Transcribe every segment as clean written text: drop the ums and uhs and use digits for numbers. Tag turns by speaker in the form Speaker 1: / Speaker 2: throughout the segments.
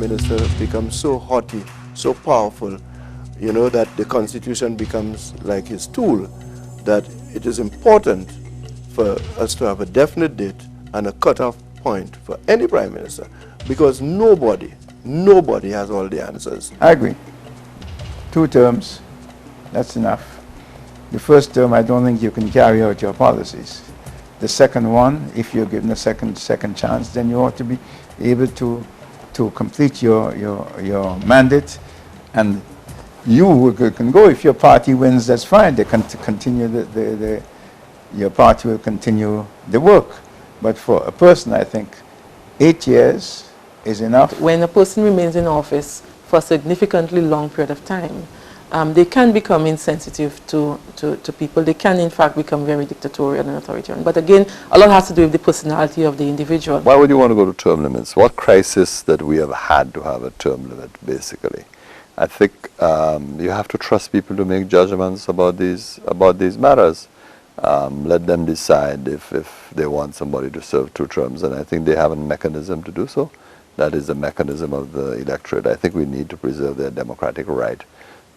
Speaker 1: minister becomes so haughty, so powerful, you know, that the constitution becomes like his tool, that it is important for us to have a definite date and a cutoff point for any prime minister, because nobody has all the answers.
Speaker 2: I agree. 2 terms, that's enough. The first term, I don't think you can carry out your policies. The second one, if you're given a second chance, then you ought to be able to complete your mandate, and you can go. If your party wins, that's fine. They can continue your party will continue the work. But for a person, I think 8 years is enough.
Speaker 3: When a person remains in office for a significantly long period of time, they can become insensitive to people. They can, in fact, become very dictatorial and authoritarian. But again, a lot has to do with the personality of the individual.
Speaker 4: Why would you want to go to term limits? What crisis that we have had to have a term limit, basically? I think you have to trust people to make judgments about these matters. Let them decide if they want somebody to serve 2 terms, and I think they have a mechanism to do so. That is the mechanism of the electorate. I think we need to preserve their democratic right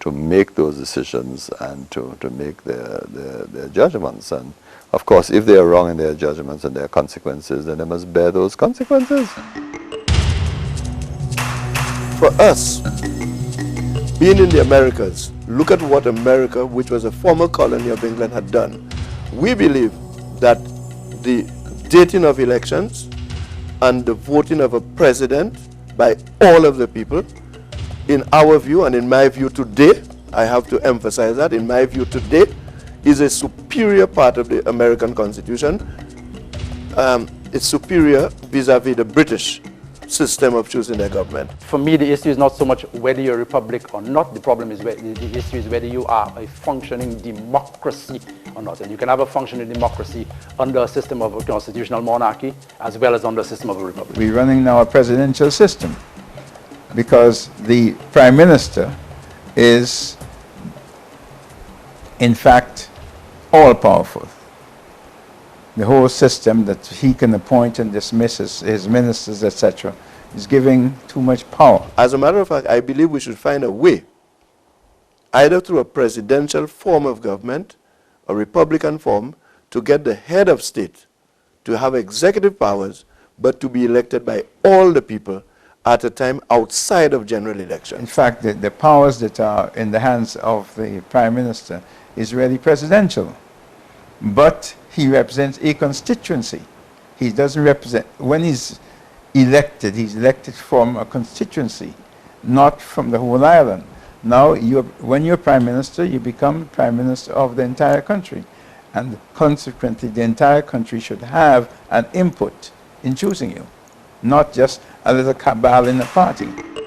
Speaker 4: to make those decisions and to make their judgments. And of course, if they are wrong in their judgments and their consequences, then they must bear those consequences.
Speaker 1: For us, being in the Americas, look at what America, which was a former colony of England, had done. We believe that the dating of elections and the voting of a president by all of the people, in our view and in my view today, I have to emphasize that, in my view today, is a superior part of the American Constitution. It's superior vis-a-vis the British system of choosing their government.
Speaker 5: For me, the issue is not so much whether you're a republic or not. The problem is the issue is whether you are a functioning democracy or not. And you can have a functioning democracy under a system of a constitutional monarchy as well as under a system of a republic.
Speaker 2: We're running now a presidential system because the prime minister is, in fact, all-powerful. The whole system that he can appoint and dismiss his ministers, etc., is giving too much power.
Speaker 1: As a matter of fact, I believe we should find a way, either through a presidential form of government, a republican form, to get the head of state to have executive powers, but to be elected by all the people at a time outside of general election.
Speaker 2: In fact, the powers that are in the hands of the prime minister is really presidential. But he represents a constituency. He doesn't represent, when he's elected from a constituency, not from the whole island. Now, when you're prime minister, you become prime minister of the entire country. And consequently, the entire country should have an input in choosing you, not just a little cabal in the party.